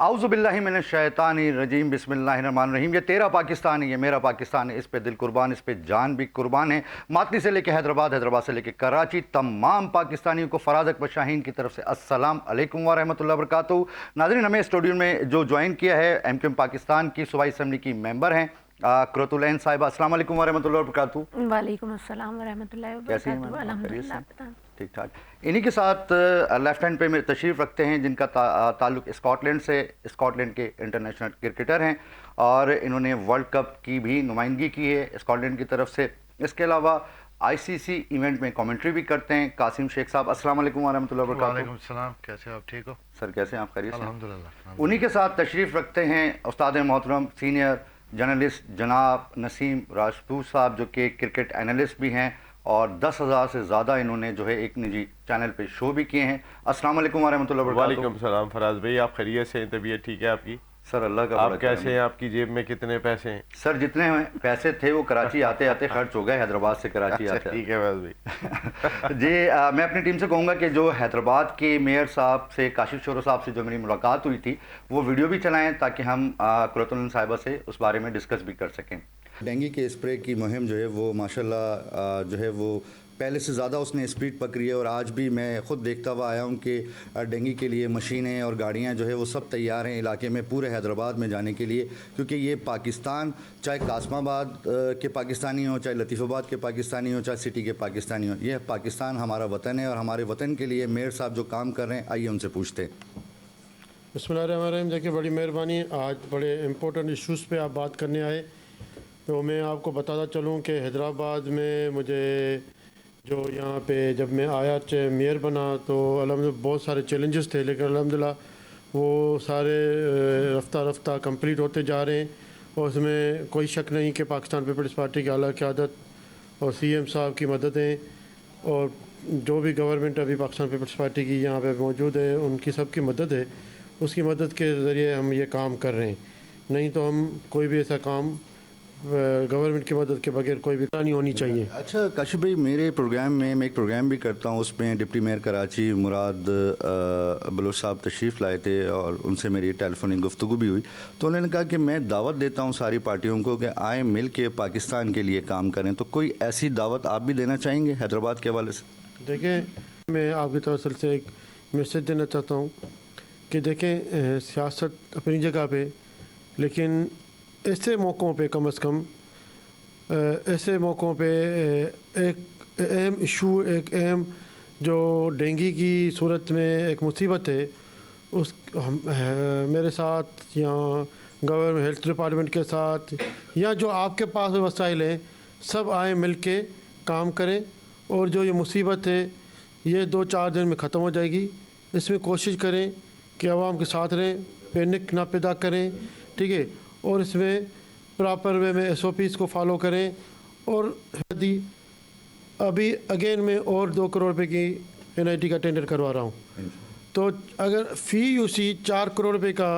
اعوذ باللہ من الشیطان الرجیم بسم اللہ الرحمن الرحیم۔ یہ تیرا پاکستان ہے، یہ میرا پاکستان ہے، اس پہ دل قربان، اس پہ جان بھی قربان ہے۔ ماتی سے لے کے حیدرآباد، حیدرآباد سے لے کے کراچی، تمام پاکستانیوں کو فراز اکبر شاہین کی طرف سے السلام علیکم ورحمۃ اللہ وبرکاتہ۔ ناظرین، ہمیں اسٹوڈیو میں جو جوائن کیا ہے ایم کیو ایم پاکستان کی صوبائی اسمبلی کی ممبر ہیں قرۃ العین صاحبہ۔ السلام علیکم ورحمۃ اللہ وبرکاتہ۔ وعلیکم السلام ورحمۃ اللہ وبرکاتہ۔ الحمدللہ ٹھیک ٹھاک۔ انہی کے ساتھ لیفٹ ہینڈ پہ میں تشریف رکھتے ہیں جن کا تعلق اسکاٹ لینڈ سے، اسکاٹ لینڈ کے انٹرنیشنل کرکٹر ہیں اور انہوں نے ورلڈ کپ کی بھی نمائندگی کی ہے اسکاٹ لینڈ کی طرف سے۔ اس کے علاوہ آئی سی سی ایونٹ میں کامنٹری بھی کرتے ہیں قاسم شیخ صاحب۔ السلام علیکم ورحمۃ اللہ وبرکاتہ۔ وعلیکم السلام، کیسے آپ؟ ٹھیک ہو سر؟ کیسے ہیں آپ؟ خیریت سے؟ الحمدللہ۔ انہی کے ساتھ تشریف رکھتے ہیں استاد محترم سینئر جرنلسٹ جناب نسیم راجپوت صاحب، جو کہ کرکٹ اینالسٹ بھی ہیں اور 10,000 سے زیادہ انہوں نے جو ہے ایک نجی چینل پہ شو بھی کیے ہیں۔ السلام علیکم ورحمۃ اللہ وبرکاتہ۔ وعلیکم السلام فراز بھائی، آپ خیریت سے ہیں؟ طبیعت ٹھیک ہے آپ کی؟ سر اللہ کا آپ کیسے ہیں؟ آپ کی جیب میں کتنے پیسے ہیں؟ سر جتنے پیسے تھے وہ کراچی آتے آتے خرچ ہو گئے، حیدرآباد سے کراچی آتے۔ ٹھیک ہے فراز بھائی۔ جی میں اپنی ٹیم سے کہوں گا کہ جو حیدرآباد کے میئر صاحب سے، کاشف شورو صاحب سے جو میری ملاقات ہوئی تھی، وہ ویڈیو بھی چلائیں تاکہ ہم قرۃ العین صاحبہ سے اس بارے میں ڈسکس بھی کر سکیں۔ ڈینگی کے اسپرے کی مہم جو ہے وہ ماشاءاللہ جو ہے وہ پہلے سے زیادہ اس نے اسپیڈ پکڑی ہے، اور آج بھی میں خود دیکھتا ہوا آیا ہوں کہ ڈینگی کے لیے مشینیں اور گاڑیاں جو ہے وہ سب تیار ہیں علاقے میں، پورے حیدرآباد میں جانے کے لیے، کیونکہ یہ پاکستان، چاہے قاسم آباد کے پاکستانی ہوں، چاہے لطیف آباد کے پاکستانی ہوں، چاہے سٹی کے پاکستانی ہوں، یہ پاکستان ہمارا وطن ہے، اور ہمارے وطن کے لیے میئر صاحب جو کام کر رہے ہیں، آئیے ان سے پوچھتے ہیں۔ بسم اللہ الرحمن الرحیم۔ دیکھیں، بڑی مہربانی، آج بڑے امپورٹنٹ ایشوز پہ آپ بات کرنے آئے، تو میں آپ کو بتاتا چلوں کہ حیدرآباد میں مجھے جو یہاں پہ جب میں آیا میئر بنا تو الحمدللہ بہت سارے چیلنجز تھے، لیکن الحمدللہ وہ سارے رفتہ رفتہ کمپلیٹ ہوتے جا رہے ہیں، اور اس میں کوئی شک نہیں کہ پاکستان پیپلز پارٹی کی اعلیٰ قیادت اور سی ایم صاحب کی مددیں، اور جو بھی گورنمنٹ ابھی پاکستان پیپلز پارٹی کی یہاں پہ موجود ہے، ان کی سب کی مدد ہے، اس کی مدد کے ذریعے ہم یہ کام کر رہے ہیں۔ نہیں تو ہم کوئی بھی ایسا کام گورنمنٹ کی مدد کے بغیر کوئی بھی نہیں ہونی چاہیے۔ اچھا کاشف بھائی، میرے پروگرام میں ایک پروگرام بھی کرتا ہوں، اس میں ڈپٹی میئر کراچی مراد بلوچ صاحب تشریف لائے تھے اور ان سے میری ٹیلی فونک گفتگو بھی ہوئی، تو انہوں نے کہا کہ میں دعوت دیتا ہوں ساری پارٹیوں کو کہ آئیں مل کے پاکستان کے لیے کام کریں، تو کوئی ایسی دعوت آپ بھی دینا چاہیں گے حیدرآباد کے حوالے سے؟ دیکھیں، میں آپ کی توسل سے ایک میسیج دینا چاہتا ہوں کہ دیکھیں، سیاست اپنی جگہ پہ، لیکن ایسے موقعوں پہ کم از کم ایسے موقعوں پہ ایک اہم ایشو، ایک اہم جو ڈینگی کی صورت میں ایک مصیبت ہے، اس میرے ساتھ یا گورنمنٹ ہیلتھ ڈپارٹمنٹ کے ساتھ یا جو آپ کے پاس وسائل ہیں، سب آئیں مل کے کام کریں، اور جو یہ مصیبت ہے یہ 2-4 دن میں ختم ہو جائے گی۔ اس میں کوشش کریں کہ عوام کے ساتھ رہیں، پینک نہ پیدا کریں، ٹھیک ہے، اور اس میں پراپر وے میں ایس او پیز کو فالو کریں۔ اور ابھی اگین میں اور 2 کروڑ روپے کی این آئی ٹی کا ٹینڈر کروا رہا ہوں، تو اگر فی یو سی 4 کروڑ روپے کا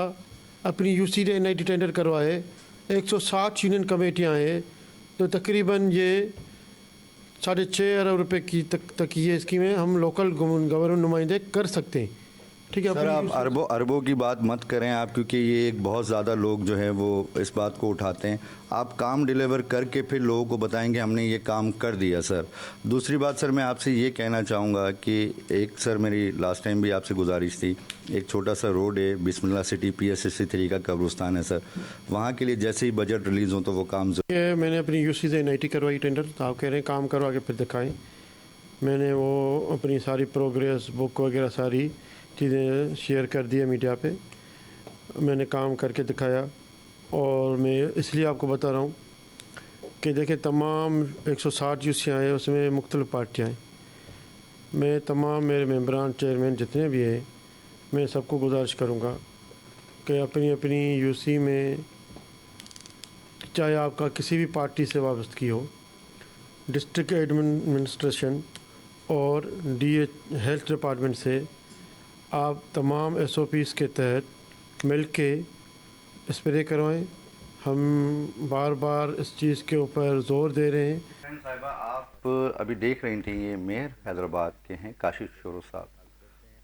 اپنی یو سی نے این آئی ٹی ٹینڈر کروائے، 160 یونین کمیٹیاں ہیں، تو تقریباً یہ 6.5 ارب روپے کی تک یہ اسکیمیں ہم لوکل گورنمنٹ نمائندے کر سکتے ہیں، ٹھیک ہے۔ سر آپ اربوں کی بات مت کریں آپ، کیونکہ یہ ایک بہت زیادہ لوگ جو ہیں وہ اس بات کو اٹھاتے ہیں، آپ کام ڈیلیور کر کے پھر لوگوں کو بتائیں گے ہم نے یہ کام کر دیا۔ سر دوسری بات، سر میں آپ سے یہ کہنا چاہوں گا کہ ایک سر میری لاسٹ ٹائم بھی آپ سے گزارش تھی، ایک چھوٹا سا روڈ ہے بسم اللہ سٹی PSSC3 کا قبرستان ہے سر، وہاں کے لیے جیسے ہی بجٹ ریلیز ہو تو وہ کام میں نے اپنی یو سی سے این آئی ٹی کروائی ٹینڈر، تو آپ کہہ رہے ہیں کام کروا کے پھر دکھائیں، میں نے وہ اپنی ساری پروگریس بک وغیرہ ساری چیزیں شیئر کر دی ہے میڈیا پہ، میں نے کام کر کے دکھایا، اور میں اس لیے آپ کو بتا رہا ہوں کہ دیکھیں تمام 160 یو سی آئے، اس میں مختلف پارٹیاں ہیں، میں تمام میرے ممبران چیئرمین جتنے بھی ہیں، میں سب کو گزارش کروں گا کہ اپنی اپنی یو سی میں، چاہے آپ کا کسی بھی پارٹی سے وابستگی ہو، ڈسٹرکٹ ایڈمنسٹریشن اور ہیلتھ ڈپارٹمنٹ سے آپ تمام ایس او پیز کے تحت مل کے اسپرے کروائیں۔ ہم بار بار اس چیز کے اوپر زور دے رہے ہیں۔ صاحبہ آپ ابھی دیکھ رہی تھیں، یہ میئر حیدرآباد کے ہیں کاشف شورو صاحب،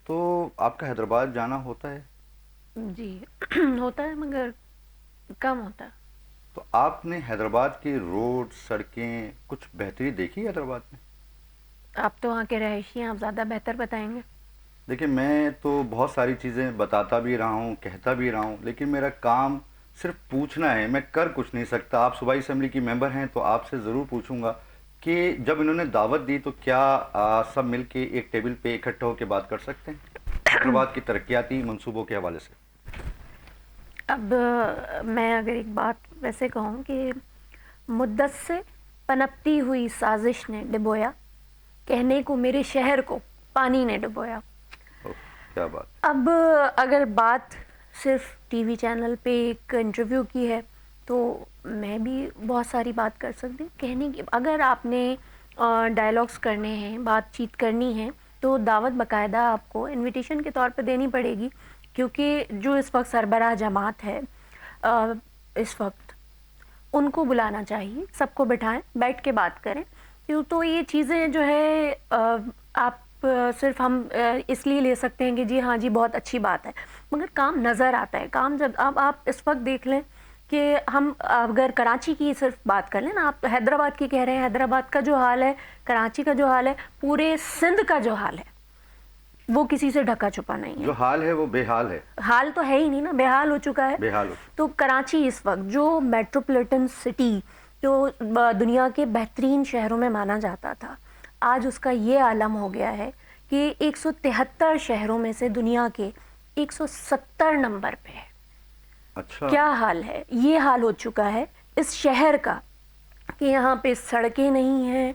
تو آپ کا حیدرآباد جانا ہوتا ہے؟ جی ہوتا ہے مگر کم ہوتا ہے. تو آپ نے حیدرآباد کی روڈ سڑکیں کچھ بہتری دیکھی ہے حیدرآباد میں؟ آپ تو وہاں کے رہائشی ہیں, آپ زیادہ بہتر بتائیں گے. دیکھیں میں تو بہت ساری چیزیں بتاتا بھی رہا ہوں, کہتا بھی رہا ہوں, لیکن میرا کام صرف پوچھنا ہے, میں کر کچھ نہیں سکتا. آپ صوبائی اسمبلی کی ممبر ہیں تو آپ سے ضرور پوچھوں گا کہ جب انہوں نے دعوت دی تو کیا سب مل کے ایک ٹیبل پہ اکٹھا ہو کے بات کر سکتے ہیں حیدرآباد کی ترقیاتی منصوبوں کے حوالے سے؟ اب میں اگر ایک بات ویسے کہوں کہ مدت سے پنپتی ہوئی سازش نے ڈبویا, کہنے کو میرے شہر کو پانی نے ڈبویا. اوہ، کیا بات. اب اگر بات صرف ٹی وی چینل پہ ایک انٹرویو کی ہے تو میں بھی بہت ساری بات کر سکتی ہوں. کہنے کی اگر آپ نے ڈائلاگس کرنے ہیں, بات چیت کرنی ہے, تو دعوت باقاعدہ آپ کو انویٹیشن کے طور پہ دینی پڑے گی, کیونکہ جو اس وقت سربراہ جماعت ہے اس وقت, ان کو بلانا چاہیے, سب کو بٹھائیں, بیٹھ کے بات کریں. کیوں تو یہ چیزیں جو ہے آپ صرف ہم اس لیے لے سکتے ہیں کہ جی ہاں جی بہت اچھی بات ہے, مگر کام نظر آتا ہے. کام جب اب آپ اس وقت دیکھ لیں کہ ہم اگر کراچی کی صرف بات کر لیں نا, آپ حیدرآباد کی کہہ رہے ہیں, حیدرآباد کا جو حال ہے, کراچی کا جو حال ہے, پورے سندھ کا جو حال ہے وہ کسی سے ڈھکا چھپا نہیں ہے. جو حال ہے وہ بے حال ہے. حال تو ہے ہی نہیں نا, بے حال ہو چکا ہے. بے حال ہو. تو کراچی اس وقت جو میٹروپولیٹن سٹی جو دنیا کے بہترین شہروں میں مانا جاتا تھا, آج اس کا یہ عالم ہو گیا ہے کہ 173 شہروں میں سے دنیا کے 170 نمبر پہ ہے. اچھا, کیا حال ہے, یہ حال ہو چکا ہے اس شہر کا کہ یہاں پہ سڑکیں نہیں ہیں,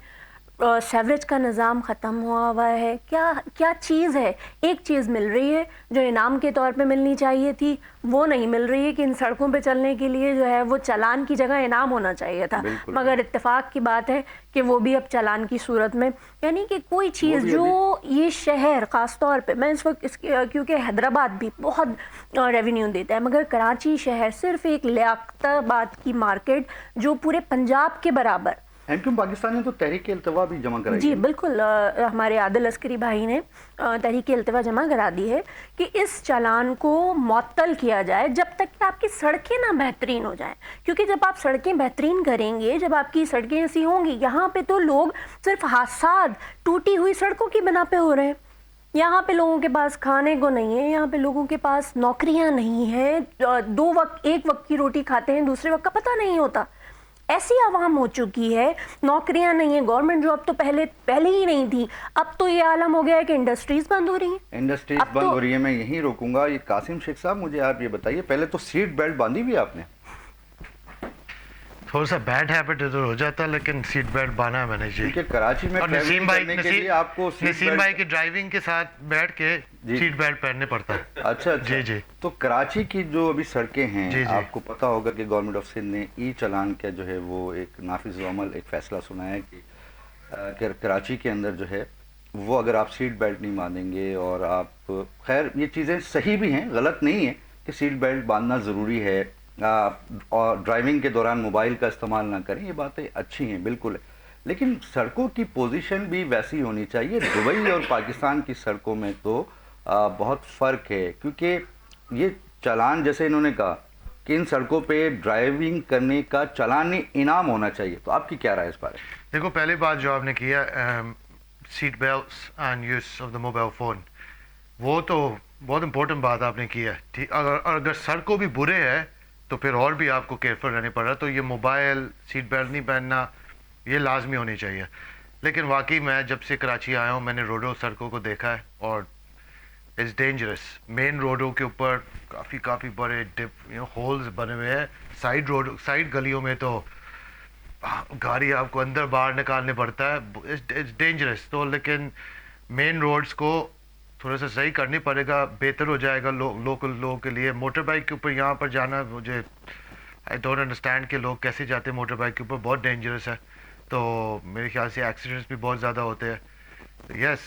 سیوریج کا نظام ختم ہوا ہے. کیا چیز ہے, ایک چیز مل رہی ہے جو انعام کے طور پہ ملنی چاہیے تھی, وہ نہیں مل رہی ہے کہ ان سڑکوں پہ چلنے کے لیے جو ہے وہ چالان کی جگہ انعام ہونا چاہیے تھا. مگر اتفاق کی بات ہے کہ وہ بھی اب چالان کی صورت میں, یعنی کہ کوئی چیز جو یہ شہر خاص طور پہ, میں اس وقت کیونکہ حیدرآباد بھی بہت ریونیو دیتا ہے, مگر کراچی شہر صرف ایک لیاقت آباد کی مارکیٹ جو پورے پنجاب کے برابر. ایم کیو پاکستان نے تو تحریک التوا بھی جمع کرائی. جی بالکل, ہمارے عادل عسکری بھائی نے تحریک التوا جمع کرا دی ہے کہ اس چالان کو معطل کیا جائے جب تک کہ آپ کی سڑکیں نہ بہترین ہو جائیں. کیونکہ جب آپ سڑکیں بہترین کریں گے, جب آپ کی سڑکیں ایسی ہوں گی, یہاں پہ تو لوگ صرف حادثات ٹوٹی ہوئی سڑکوں کی بنا پہ ہو رہے ہیں. یہاں پہ لوگوں کے پاس کھانے کو نہیں ہے, یہاں پہ لوگوں کے پاس نوکریاں نہیں ہیں, ایک وقت کی روٹی کھاتے ہیں, دوسرے وقت کا پتہ نہیں ہوتا. ایسی عوام ہو چکی ہے, نوکریاں نہیں ہیں, گورنمنٹ جاب تو پہلے ہی نہیں تھی. اب تو یہ عالم ہو گیا ہے کہ انڈسٹریز بند ہو رہی ہیں. انڈسٹریز بند ہو رہی ہیں. میں یہیں روکوں گا. یہ قاسم شیخ صاحب, مجھے آپ یہ بتائیے, پہلے تو سیٹ بیلٹ باندھی ہوئی آپ نے؟ تھوڑا سا بیڈ ہیبٹ ادھر ہو جاتا ہے, لیکن سیٹ بیلٹ باندھا ہے میں نے جی. کیونکہ کراچی میں نسیم نسیم بھائی کی ڈرائیونگ کے ساتھ بیٹھ کے سیٹ بیلٹ پہننے پڑتا ہے. اچھا جی جی. تو کراچی کی جو ابھی سڑکیں ہیں, آپ کو پتا ہوگا کہ گورنمنٹ آف سندھ نے ای چالان کا جو ہے وہ ایک نافذ عمل ایک فیصلہ سنایا کہ کراچی کے اندر جو ہے وہ اگر آپ سیٹ بیلٹ نہیں باندھیں گے, اور آپ خیر یہ چیزیں صحیح بھی ہیں, غلط نہیں ہے کہ سیٹ بیلٹ باندھنا ضروری ہے, اور ڈرائیونگ کے دوران موبائل کا استعمال نہ کریں, یہ باتیں اچھی ہیں بالکل, لیکن سڑکوں کی پوزیشن بھی ویسی ہونی چاہیے. دبئی اور پاکستان کی سڑکوں میں تو بہت فرق ہے, کیونکہ یہ چالان جیسے انہوں نے کہا کہ ان سڑکوں پہ ڈرائیونگ کرنے کا چالانی انعام ہونا چاہیے, تو آپ کی کیا رائے اس بارے میں؟ دیکھو, پہلی بات جو آپ نے کیا seat belts and use of the mobile phone, وہ تو بہت امپورٹنٹ بات آپ نے کی ہے. ٹھیک, اگر سڑکوں بھی برے ہے تو پھر اور بھی آپ کو کیئرفل رہنے پڑ رہا. تو یہ موبائل, سیٹ بیلٹ نہیں پہننا, یہ لازمی ہونی چاہیے. لیکن واقعی میں جب سے کراچی آیا ہوں میں نے روڈوں سڑکوں کو دیکھا ہے, اور اٹس ڈینجرس. مین روڈوں کے اوپر کافی بڑے ہولز بنے ہوئے ہیں. سائڈ گلیوں میں تو گاڑی آپ کو اندر باہر نکالنے پڑتا ہے, اٹس ڈینجرس. تو لیکن مین روڈز کو تھوڑا سا صحیح کرنے پڑے گا, بہتر ہو جائے گا لوکل لوگوں کے لیے. موٹر بائک کے اوپر یہاں پر جانا, مجھے آئی ڈونٹ انڈرسٹینڈ کہ لوگ کیسے جاتے ہیں موٹر بائک کے اوپر, بہت ڈینجرس ہے. تو میرے خیال سے ایکسیڈنٹس بھی بہت زیادہ ہوتے ہیں. یس,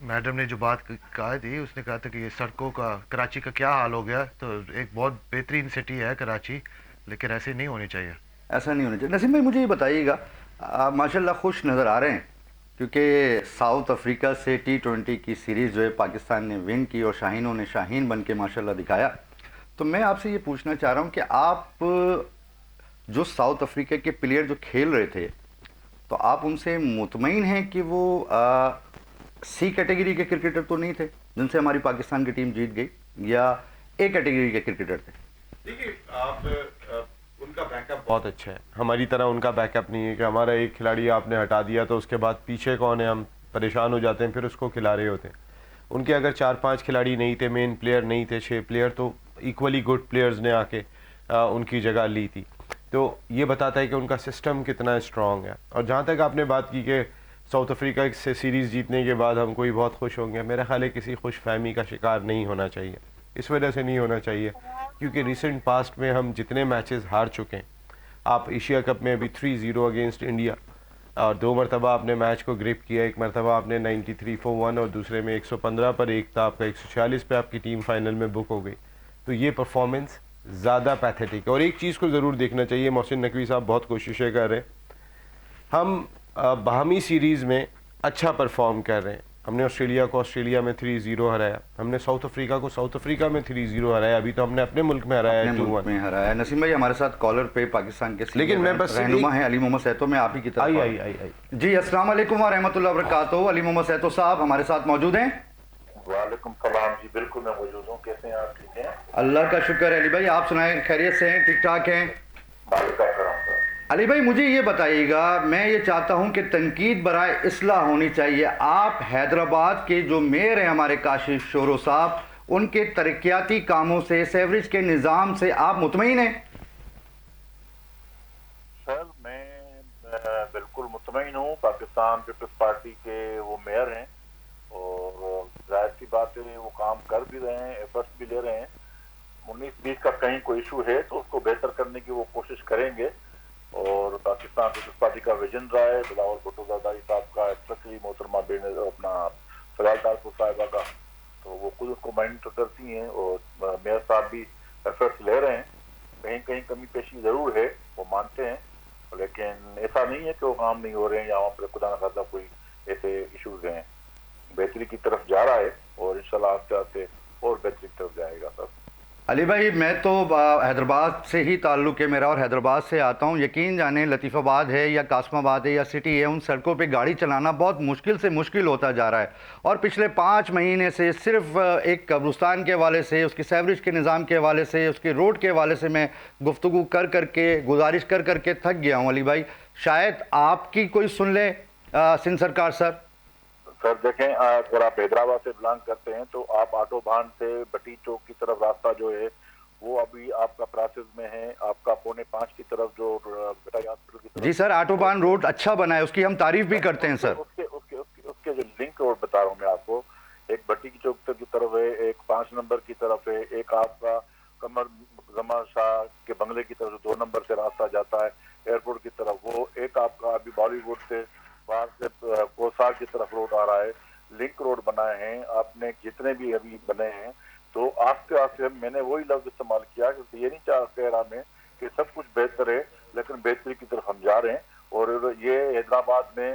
میڈم نے جو بات کہا تھی, اس نے کہا تھا کہ یہ سڑکوں کا کراچی کا کیا حال ہو گیا. تو ایک بہت بہترین سٹی ہے کراچی, لیکن ایسے نہیں ہونی چاہیے. ایسا نہیں ہونا چاہیے. نسیم بھائی, مجھے یہ بتائیے گا, آپ ماشاء اللہ خوش نظر آ رہے ہیں, کیونکہ ساؤتھ افریقہ سے T20 کی سیریز جو ہے پاکستان نے ون کی, اور شاہینوں نے شاہین بن کے ماشاءاللہ دکھایا. تو میں آپ سے یہ پوچھنا چاہ رہا ہوں کہ آپ جو ساؤتھ افریقہ کے پلیئر جو کھیل رہے تھے تو آپ ان سے مطمئن ہیں کہ وہ سی کیٹیگری کے کرکٹر تو نہیں تھے جن سے ہماری پاکستان کی ٹیم جیت گئی, یا اے کیٹیگری کے کرکٹر تھے؟ دیکھیے آپ ان کا بیک اپ بہت اچھا ہے, ہماری طرح ان کا بیک اپ نہیں ہے کہ ہمارا ایک کھلاڑی آپ نے ہٹا دیا تو اس کے بعد پیچھے کون ہے, ہم پریشان ہو جاتے ہیں پھر اس کو کھلا رہے ہوتے ہیں. ان کے اگر 4-5 کھلاڑی نہیں تھے, مین پلیئر نہیں تھے, 6 پلیئر, تو ایکولی گڈ پلیئرز نے آ کے ان کی جگہ لی تھی. تو یہ بتاتا ہے کہ ان کا سسٹم کتنا اسٹرانگ ہے. اور جہاں تک آپ نے بات کی کہ ساؤتھ افریقہ سے سیریز جیتنے کے بعد ہم کوئی بہت خوش ہوں گے, میرا خیال ہے کسی خوش فہمی کا شکار نہیں ہونا چاہیے. اس وجہ سے نہیں ہونا چاہیے کیونکہ ریسنٹ پاسٹ میں ہم جتنے میچز ہار چکے ہیں, آپ ایشیا کپ میں ابھی 3-0 اگینسٹ انڈیا, اور 2 مرتبہ آپ نے میچ کو گرپ کیا, ایک مرتبہ آپ نے 93 for 1 اور دوسرے میں 115 پر 1 تھا آپ کا, 146 پہ آپ کی ٹیم فائنل میں بک ہو گئی. تو یہ پرفارمنس زیادہ پیتھیٹک ہے. اور ایک چیز کو ضرور دیکھنا چاہیے, محسن نقوی صاحب بہت کوششیں کر رہے ہیں, ہم باہمی سیریز میں اچھا پرفارم کر رہے ہیں. ہم نے آسٹریلیا کو آسٹریلیا میں 3-0 ہرایا, ہم نے ساؤتھ افریقہ کو ساؤتھ افریقہ میں 3-0 ہرایا, ابھی تو ہم نے اپنے ملک میں ہرایا اپنے 2-1. ملک میں ہرایا. نسیم بھائی ہمارے ساتھ کالر پہ پاکستان کے لیکن میں بس رہنما ہیں علی محمد سیتو, میں آپ ہی کی طرف آئی جی السلام علیکم ورحمۃ اللہ وبرکاتہ. علی محمد سیتو صاحب ہمارے ساتھ موجود ہیں. وعلیکم السلام جی, بالکل میں موجود ہوں. کیسے ہیں آپ؟ ٹھیک ہیں اللہ کا شکر ہے. علی بھائی آپ سنائیں, خیریت سے ہیں, ٹھیک ٹھاک ہیں؟ مالک کا کرم سر. علی بھائی مجھے یہ بتائیے گا, میں یہ چاہتا ہوں کہ تنقید برائے اصلاح ہونی چاہیے. آپ حیدرآباد کے جو میئر ہیں ہمارے کاشف شورو صاحب, ان کے ترقیاتی کاموں سے, سیوریج کے نظام سے آپ مطمئن ہیں؟ سر میں بالکل مطمئن ہوں. پاکستان پیپلز پارٹی کے وہ میئر ہیں اور ظاہر سی بات ہے وہ کام کر بھی رہے ہیں, ایفرٹس بھی لے رہے ہیں. 19-20 کا کہیں کوئی ایشو ہے تو اس کو بہتر کرنے کی وہ کوشش کریں گے. اور پاکستان پیپلز پارٹی کا ویژن رہا ہے بلاول بھٹو زرداری صاحب کا, اسپیشلی محترمہ اپنا فضال ٹالپور صاحبہ کا, تو وہ خود اس کو مانیٹر کرتی ہیں اور میئر صاحب بھی ایفرٹس لے رہے ہیں. کہیں کہیں کمی پیشی ضرور ہے, وہ مانتے ہیں, لیکن ایسا نہیں ہے کہ وہ کام نہیں ہو رہے ہیں یا وہاں پر خدا نہ خاصا کوئی ایسے ایشوز ہیں. بہتری کی طرف جا رہا ہے اور انشاءاللہ آستے آستے اور بہتری کی طرف جائے گا. سر علی بھائی میں تو حیدرآباد سے ہی تعلق ہے میرا اور حیدرآباد سے آتا ہوں. یقین جانیں لطیف آباد ہے یا قاسم آباد ہے یا سٹی ہے, ان سڑکوں پہ گاڑی چلانا بہت مشکل سے مشکل ہوتا جا رہا ہے. اور پچھلے 5 مہینے سے صرف ایک قبرستان کے حوالے سے, اس کی سیوریج کے نظام کے حوالے سے, اس کے روڈ کے حوالے سے میں گفتگو کر کر کے, گزارش کر کر کے تھک گیا ہوں. علی بھائی شاید آپ کی کوئی سن لے سندھ سرکار. سر دیکھیں, اگر آپ حیدرآباد سے بلانگ کرتے ہیں تو آپ آٹو بان سے بٹی چوک کی طرف راستہ جو ہے وہ ابھی آپ کا پروسیس میں ہے. آپ کا 4:45 کی طرف جو بٹائی ہاسپٹل کی طرف, جی سر, آٹو بان روڈ اچھا بنا ہے, اس کی ہم تعریف بھی کرتے ہیں سر. اس کے جو لنک روڈ بتا رہا ہوں میں آپ کو, ایک بٹی کی چوک کی طرف ہے, ایک 5 نمبر کی طرف ہے, ایک آپ کا قمر زمان شاہ کے بنگلے کی طرف 2 نمبر سے راستہ جاتا ہے ایئرپورٹ کی طرف, وہ ایک آپ کا ابھی بالی ووڈ سے باہر سے کوسار کی طرف روڈ آ رہا ہے. لنک روڈ بنائے ہیں آپ نے, جتنے بھی ابھی بنے ہیں. تو آستے آستے میں نے وہی لفظ استعمال کیا کہ یہ نہیں کہہ رہا میں کہ سب کچھ بہتر ہے, لیکن بہتری کی طرف ہم جا رہے ہیں. اور یہ حیدرآباد میں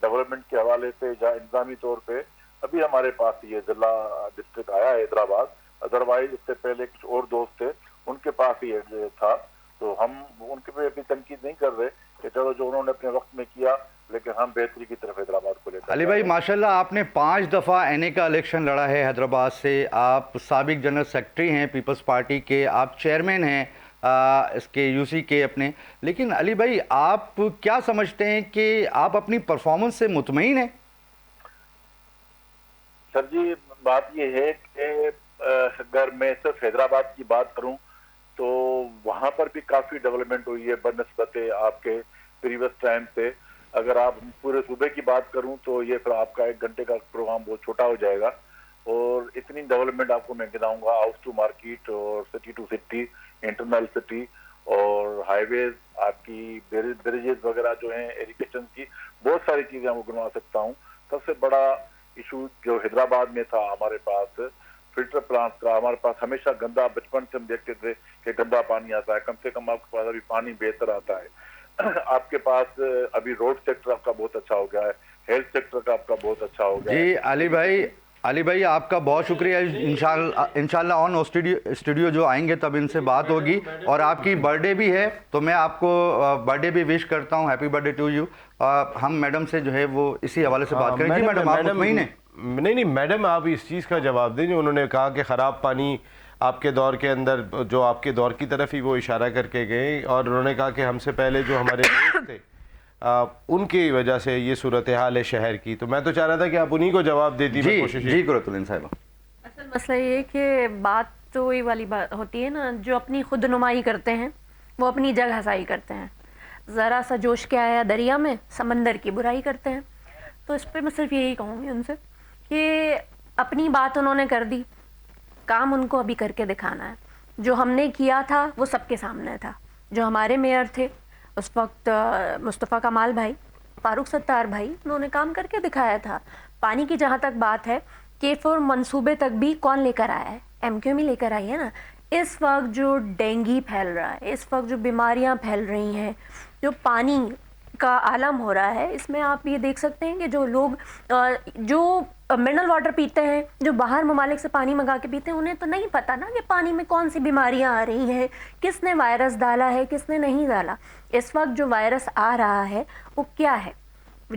ڈیولپمنٹ کے حوالے سے جہاں انتظامی طور پہ ابھی ہمارے پاس یہ ضلع ڈسٹرکٹ آیا ہے حیدرآباد, ادروائز اس سے پہلے کچھ اور دوست تھے ان کے پاس ہی تھا. تو ہم ان کے پہ ابھی تنقید نہیں کر رہے کہ چلو جو انہوں نے اپنے وقت میں کیا, لیکن ہم بہتری کی طرف حیدرآباد کو لے کر. علی بھائی ماشاءاللہ آپ نے 5 دفعہ این اے کا الیکشن لڑا ہے حیدرآباد سے, آپ سابق جنرل سیکرٹری ہیں پیپلز پارٹی کے, آپ چیئرمین ہیں اس کے یو سی کے اپنے. لیکن علی بھائی آپ کیا سمجھتے ہیں کہ آپ اپنی پرفارمنس سے مطمئن ہیں؟ سر جی بات یہ ہے کہ اگر میں صرف حیدرآباد کی بات کروں تو وہاں پر بھی کافی ڈیولپمنٹ ہوئی ہے بنسبت آپ کے پریویس ٹائم سے. اگر آپ پورے صوبے کی بات کروں تو یہ پھر آپ کا 1 گھنٹے کا پروگرام بہت چھوٹا ہو جائے گا. اور اتنی ڈیولپمنٹ آپ کو میں گناؤں گا, ہاؤس ٹو مارکیٹ اور city to city, internal city, اور ہائی ویز, آپ کی بریجز وغیرہ جو ہیں, ایجوکیشن کی بہت ساری چیزیں آپ کو گنوا سکتا ہوں. سب سے بڑا ایشو جو حیدرآباد میں تھا ہمارے پاس فلٹر پلانٹ کا, ہمارے پاس ہمیشہ گندا, بچپن سے ہم دیکھتے تھے کہ گندا پانی آتا ہے, کم سے کم آپ کے پاس ابھی پانی بہتر آتا ہے. آپ کے پاس ابھی روڈ سیکٹر آپ کا بہت اچھا ہو گیا ہے, ہیلتھ سیکٹر کا آپ کا بہت اچھا ہو گیا ہے. جی علی بھائی علی بھائی آپ کا بہت شکریہ. انشاءاللہ آن اسٹوڈیو جو آئیں گے تب ان سے بات ہوگی. اور آپ کی برتھ ڈے بھی ہے تو میں آپ کو برتھ ڈے بھی وش کرتا ہوں. Happy birthday to you. ہم میڈم سے جو ہے وہ اسی حوالے سے بات کریں. جی میڈم آپ مطمئن ہیں؟ نہیں میڈم آپ اس چیز کا جواب دیں جو انہوں نے کہا کہ خراب پانی آپ کے دور کے اندر, جو آپ کے دور کی طرف ہی وہ اشارہ کر کے گئے, اور انہوں نے کہا کہ ہم سے پہلے جو ہمارے دوست تھے ان کی وجہ سے یہ صورتحال ہے شہر کی. تو میں تو چاہ رہا تھا کہ آپ انہی کو جواب دیتی. جی قرۃ صاحبہ. اصل مسئلہ یہ ہے کہ بات تو وہی والی بات ہوتی ہے نا, جو اپنی خود نمائی کرتے ہیں وہ اپنی جگ ہسائی کرتے ہیں. ذرا سا جوش کے آیا دریا میں سمندر کی برائی کرتے ہیں. تو اس پہ میں صرف یہی کہوں گی ان سے کہ اپنی بات انہوں نے کر دی, کام ان کو ابھی کر کے دکھانا ہے. جو ہم نے کیا تھا وہ سب کے سامنے تھا. جو ہمارے میئر تھے اس وقت مصطفیٰ کمال بھائی, فاروق ستار بھائی, انہوں نے کام کر کے دکھایا تھا. پانی کی جہاں تک بات ہے کہ فور منصوبے تک بھی کون لے کر آیا ہے؟ ایم کیو ایم لے کر آئی ہے نا. اس وقت جو ڈینگی پھیل رہا ہے, اس وقت جو بیماریاں پھیل رہی ہیں, جو پانی کا عالم ہو رہا ہے, اس میں آپ یہ دیکھ سکتے ہیں کہ جو لوگ جو منرل واٹر پیتے ہیں, جو باہر ممالک سے پانی منگا کے پیتے ہیں, انہیں تو نہیں پتہ نا کہ پانی میں کون سی بیماریاں آ رہی ہیں, کس نے وائرس ڈالا ہے, کس نے نہیں ڈالا. اس وقت جو وائرس آ رہا ہے وہ کیا ہے؟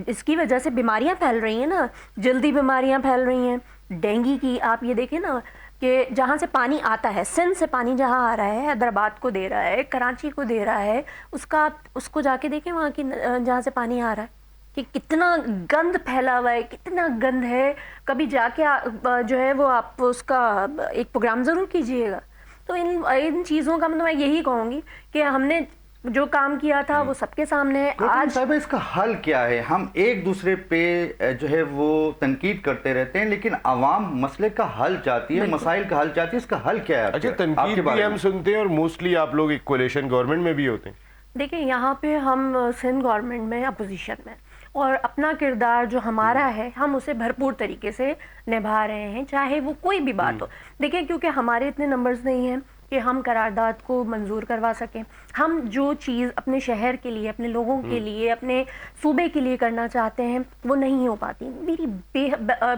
اس کی وجہ سے بیماریاں پھیل رہی ہیں نا, جلدی بیماریاں پھیل رہی ہیں. ڈینگی کی آپ یہ دیکھیں نا کہ جہاں سے پانی آتا ہے, سندھ سے پانی جہاں آ رہا ہے, حیدرآباد کو دے رہا ہے, کراچی کو دے رہا ہے, اس کو جا کے دیکھیں وہاں کی جہاں سے پانی آ رہا ہے کہ کتنا گند پھیلا ہوا ہے, کتنا گند ہے. کبھی جا کے جو ہے وہ آپ اس کا ایک پروگرام ضرور کیجئے گا. تو ان چیزوں کا مطلب میں یہی کہوں گی کہ ہم نے جو کام کیا تھا وہ سب کے سامنے ہے. آج صاحب اس کا حل کیا ہے؟ ہم ایک دوسرے پہ جو ہے وہ تنقید کرتے رہتے ہیں لیکن عوام مسئلے کا حل چاہتی ہے, مسائل کا حل چاہتی ہے. اس کا حل کیا ہے؟ اچھا تنقید بھی ہم سنتے ہیں اور موسٹلی آپ لوگ ایک کولیشن گورنمنٹ میں بھی ہوتے ہیں. دیکھیں یہاں پہ ہم سندھ گورنمنٹ میں اپوزیشن میں, اور اپنا کردار جو ہمارا ہے ہم اسے بھرپور طریقے سے نبھا رہے ہیں, چاہے وہ کوئی بھی بات ہو. دیکھیں کیونکہ ہمارے اتنے نمبرز نہیں ہیں کہ ہم قرارداد کو منظور کروا سکیں. ہم جو چیز اپنے شہر کے لیے, اپنے لوگوں کے لیے, اپنے صوبے کے لیے کرنا چاہتے ہیں وہ نہیں ہو پاتی. میری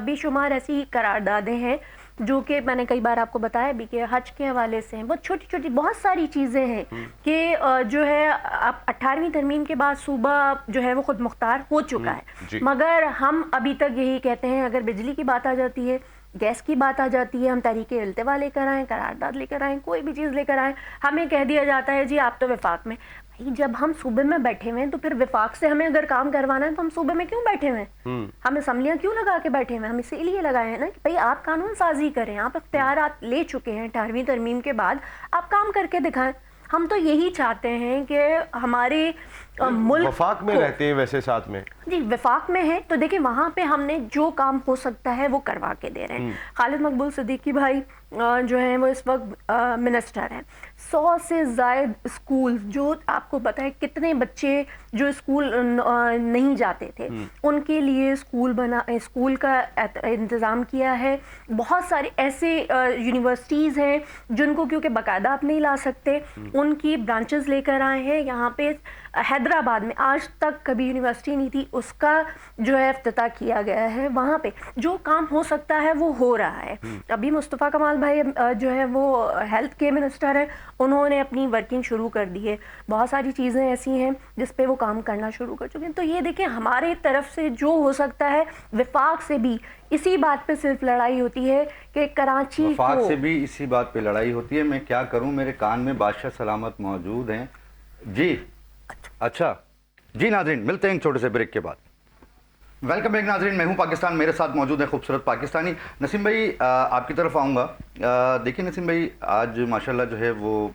بے شمار ایسی قراردادیں ہیں جو کہ میں نے کئی بار آپ کو بتایا بھی کہ حج کے حوالے سے ہیں. بہت چھوٹی چھوٹی بہت ساری چیزیں ہیں کہ جو ہے اب 18ویں ترمیم کے بعد صوبہ جو ہے وہ خود مختار ہو چکا ہے, مگر ہم ابھی تک یہی کہتے ہیں اگر بجلی کی بات آ جاتی ہے, گیس کی بات آ جاتی ہے, ہم تحریک التوا لے کر آئیں, قرارداد لے کر آئیں, کوئی بھی چیز لے کر آئیں, ہمیں کہہ دیا جاتا ہے جی آپ تو وفاق میں. بھائی جب ہم صوبے میں بیٹھے ہوئے ہیں تو پھر وفاق سے ہمیں اگر کام کروانا ہے تو ہم صوبے میں کیوں بیٹھے ہوئے ہیں؟ ہم اسمبلیاں کیوں لگا کے بیٹھے ہوئے ہیں؟ ہم اسی لیے لگائے ہیں نا کہ بھائی آپ قانون سازی کریں, آپ اختیارات لے چکے ہیں 18ویں ترمیم کے بعد, آپ کام کر کے دکھائیں. ہم تو یہی چاہتے ہیں کہ ہمارے ملک وفاق میں رہتے ہیں ویسے ساتھ میں, جی وفاق میں ہے تو دیکھیں وہاں پہ ہم نے جو کام ہو سکتا ہے وہ کروا کے دے رہے ہیں. خالد مقبول صدیقی بھائی جو ہیں وہ اس وقت منسٹر ہیں. 100 سے زائد اسکول, جو آپ کو پتہ ہے کتنے بچے جو اسکول نہیں جاتے تھے ان کے لیے اسکول کا انتظام کیا ہے. بہت سارے ایسے یونیورسٹیز ہیں جن کو کیونکہ باقاعدہ آپ نہیں لا سکتے, ان کی برانچز لے کر آئے ہیں. یہاں پہ حیدرآباد میں آج تک کبھی یونیورسٹی نہیں تھی, اس کا جو ہے افتتاح کیا گیا ہے. وہاں پہ جو کام ہو سکتا ہے وہ ہو رہا ہے. ابھی مصطفیٰ کمال بھائی جو ہے وہ ہیلتھ کے منسٹر ہیں, انہوں نے اپنی ورکنگ شروع کر دی ہے. بہت ساری چیزیں ایسی ہیں جس پہ وہ کام کرنا شروع کر چکے ہیں. تو یہ دیکھیں ہمارے طرف سے جو ہو سکتا ہے, وفاق سے بھی اسی بات پہ صرف لڑائی ہوتی ہے کہ کراچی وفاق سے بھی اسی بات پہ لڑائی ہوتی ہے. میں کیا کروں, میرے کان میں بادشاہ سلامت موجود ہیں. جی اچھا جی ناظرین, ملتے ہیں چھوٹے سے بریک کے بعد. ویلکم بیک ناظرین, میں ہوں پاکستان, میرے ساتھ موجود ہیں خوبصورت پاکستانی. نسیم بھائی آپ کی طرف آؤں گا. دیکھیں نسیم بھائی, آج ماشاءاللہ جو ہے وہ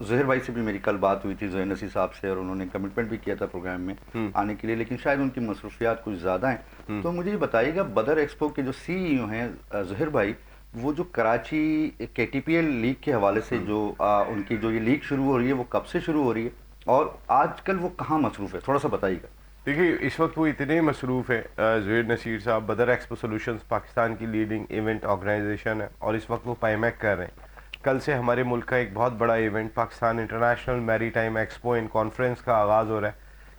ظہیر بھائی سے بھی میری کل بات ہوئی تھی, ظہیر نصیر صاحب سے, اور انہوں نے کمٹمنٹ بھی کیا تھا پروگرام میں آنے کے لیے, لیکن شاید ان کی مصروفیات کچھ زیادہ ہیں. تو مجھے یہ بتائیے گا, بدر ایکسپو کے جو سی ای او ہیں ظہیر بھائی, وہ جو کراچی کے ٹی پی ایل لیگ کے حوالے سے جو ان کی جو یہ لیگ شروع ہو رہی ہے وہ کب سے شروع ہو رہی ہے, اور آج کل وہ کہاں مصروف ہے, تھوڑا سا بتائیے گا. دیکھیے اس وقت وہ اتنے مصروف ہے, ظہیر نصیر صاحب بدر ایکسپو سولوشنز پاکستان کی لیڈنگ ایونٹ آرگنائزیشن ہے, اور اس وقت وہ پیمیک کر رہے ہیں. کل سے ہمارے ملک کا ایک بہت بڑا ایونٹ پاکستان انٹرنیشنل میری ٹائم ایکسپو اینڈ کانفرنس کا آغاز ہو رہا ہے,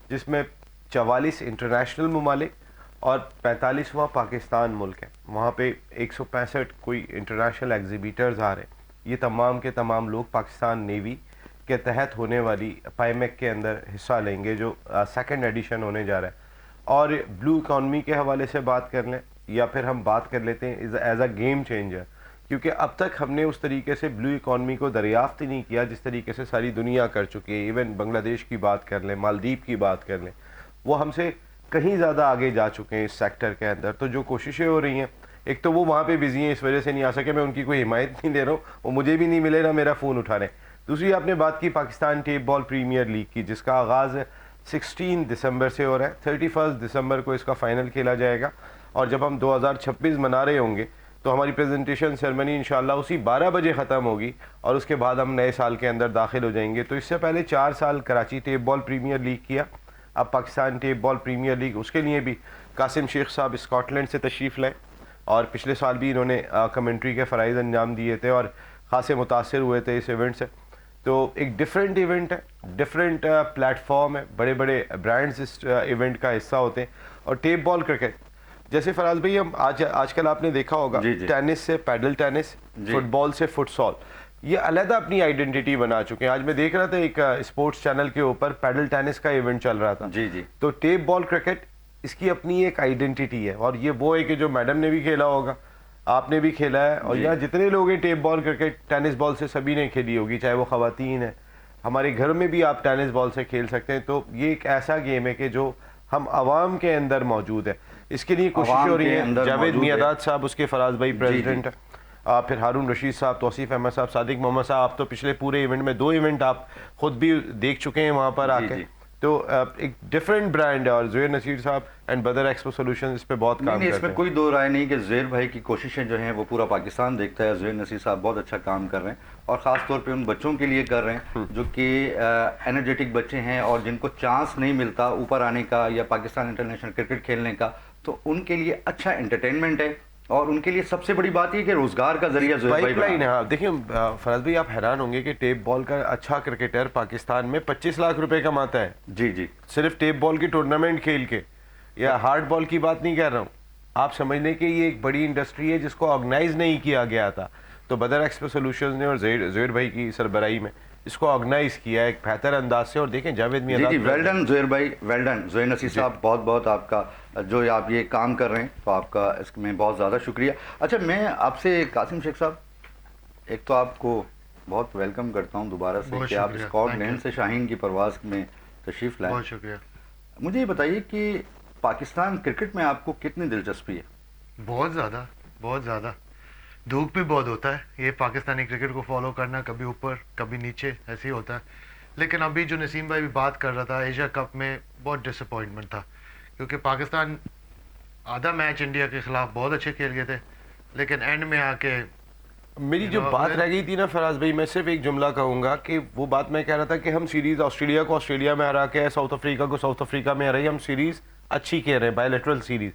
جس میں 44 انٹرنیشنل ممالک اور 45واں پاکستان ملک ہے, وہاں پہ 165 کوئی انٹرنیشنل ایگزیبیٹرز آ رہے ہیں. یہ تمام کے تمام لوگ پاکستان نیوی کے تحت ہونے والی پائمیک کے اندر حصہ لیں گے, جو سیکنڈ ایڈیشن ہونے جا رہا ہے. اور بلو اکانومی کے حوالے سے بات کر لیں یا پھر ہم بات کر لیتے ہیں ایز اے گیم چینجر, کیونکہ اب تک ہم نے اس طریقے سے بلو اکانومی کو دریافت ہی نہیں کیا جس طریقے سے ساری دنیا کر چکی ہے. ایون بنگلہ دیش کی بات کر لیں, مالدیپ کی بات کر لیں, وہ ہم سے کہیں زیادہ آگے جا چکے ہیں اس سیکٹر کے اندر. تو جو کوششیں ہو رہی ہیں, ایک تو وہ وہاں پہ بزی ہیں اس وجہ سے نہیں آ سکے, میں ان کی کوئی حمایت نہیں دے رہا ہوں, وہ مجھے بھی نہیں ملے نہ میرا فون اٹھا رہے ہیں. دوسری آپ نے بات کی Pakistan tape ball premier league کی, جس کا آغاز 16 دسمبر سے ہو رہا ہے. 31 دسمبر کو اس کا فائنل کھیلا جائے گا, اور جب ہم 2026 منا رہے ہوں گے تو ہماری پریزنٹیشن سیرمنی انشاءاللہ اسی 12 بجے ختم ہوگی, اور اس کے بعد ہم نئے سال کے اندر داخل ہو جائیں گے. تو اس سے پہلے 4 سال Karachi tape ball premier league کیا, اب Pakistan tape ball premier league. اس کے لیے بھی قاسم شیخ صاحب اسکاٹ لینڈ سے تشریف لائے, اور پچھلے سال بھی انہوں نے کمنٹری کے فرائض انجام دیے تھے اور خاصے متاثر ہوئے تھے اس ایونٹ سے. تو ایک ڈفرینٹ ایونٹ ہے, ڈفرینٹ پلیٹ فارم ہے, بڑے بڑے برانڈز اس ایونٹ کا حصہ ہوتے ہیں. اور ٹیپ بال کرکٹ, جیسے فراز بھائی ہم آج کل آپ نے دیکھا ہوگا ٹینس سے پیڈل ٹینس, فٹ بال سے فٹ سال, یہ علیحدہ اپنی آئیڈینٹی بنا چکے ہیں. آج میں دیکھ رہا تھا ایک اسپورٹس چینل کے اوپر پیڈل ٹینس کا ایونٹ چل رہا تھا. تو ٹیپ بال کرکٹ اس کی اپنی ایک آئیڈینٹی ہے, اور یہ وہ ہے کہ جو میڈم نے بھی کھیلا ہوگا, آپ نے بھی کھیلا ہے, اور یہاں جتنے لوگ ہیں tape ball cricket tennis ball سے سبھی نے کھیلی ہوگی, چاہے وہ خواتین ہیں. ہمارے گھر میں بھی آپ ٹینس بال سے کھیل سکتے ہیں. تو یہ ایک ایسا گیم ہے کہ جو ہم عوام کے اندر موجود ہے. اس کے لیے کوشش ہو رہی ہے. جاوید میاداد صاحب اس کے فراز بھائی پریزیڈنٹ, پھر ہارون رشید صاحب, توصیف احمد صاحب, صادق محمد صاحب. آپ تو پچھلے پورے ایونٹ میں 2 ایونٹ آپ خود بھی دیکھ چکے ہیں وہاں پر آ کے. تو ایک ڈفرینٹ برانڈ ہے, اور زہیر نصیر صاحب اینڈ بدر ایکسپو سولوشن اس پہ بہت کام کرتے ہیں. اس میں کوئی دو رائے نہیں کہ زہیر بھائی کی کوششیں جو ہیں وہ پورا پاکستان دیکھتا ہے. زہیر نصیر صاحب بہت اچھا کام کر رہے ہیں, اور خاص طور پہ ان بچوں کے لیے کر رہے ہیں جو کہ انرجیٹک بچے ہیں اور جن کو چانس نہیں ملتا اوپر آنے کا یا پاکستان انٹرنیشنل کرکٹ کھیلنے کا. تو ان کے لیے اچھا انٹرٹینمنٹ ہے, اور ان کے لیے سب سے بڑی بات یہ کہ روزگار کا ذریعہ پائپ لائن ہے. دیکھیں فراز بھائی, آپ حیران ہوں گے کہ ٹیپ بال کا اچھا کرکٹر پاکستان میں 25 لاکھ روپے کماتا ہے. جی صرف ٹیپ بال کی ٹورنامنٹ کھیل کے, یا ہارڈ بال کی بات نہیں کر رہا ہوں. آپ سمجھ لیں کہ یہ ایک بڑی انڈسٹری ہے جس کو آرگنائز نہیں کیا گیا تھا. تو بدر ایکسپو سولوشنز نے اور زہیر بھائی کی سربراہی میں اس کو آرگنائز کیا ہے ایک بہتر انداز سے. اور دیکھیں جاوید میاداد, جی ویل ڈن زہیر بھائی, ویل ڈن. زہیر نصیر صاحب بہت بہت آپ کا جو آپ یہ کام کر رہے ہیں تو آپ کا اس میں بہت زیادہ شکریہ. اچھا میں آپ سے قاسم شیخ صاحب, ایک تو آپ کو بہت ویلکم کرتا ہوں دوبارہ سے کہ آپ اسکاٹ لینڈ سے شاہین کی پرواز میں تشریف لائیں. بہت شکریہ. مجھے یہ بتائیے کہ پاکستان کرکٹ میں آپ کو کتنی دلچسپی ہے؟ بہت زیادہ, بہت زیادہ. دکھ بھی بہت ہوتا ہے یہ پاکستانی کرکٹ کو فالو کرنا, کبھی اوپر کبھی نیچے ایسے ہی ہوتا ہے. لیکن ابھی جو نسیم بھائی بھی بات کر رہا تھا, ایشیا کپ میں بہت ڈس اپوائنٹمنٹ تھا, کیونکہ پاکستان آدھا میچ انڈیا کے خلاف بہت اچھے کھیل گئے تھے, لیکن اینڈ میں آ کے میری جو بات رہ گئی تھی نا فراز بھائی, میں صرف ایک جملہ کہوں گا کہ وہ بات میں کہہ رہا تھا کہ ہم سیریز آسٹریلیا کو آسٹریلیا میں ہرا کے, ساؤتھ افریقہ کو ساؤتھ افریقہ میں ہرائی, ہم سیریز اچھی کہہ رہے ہیں, بائی لیٹرل سیریز.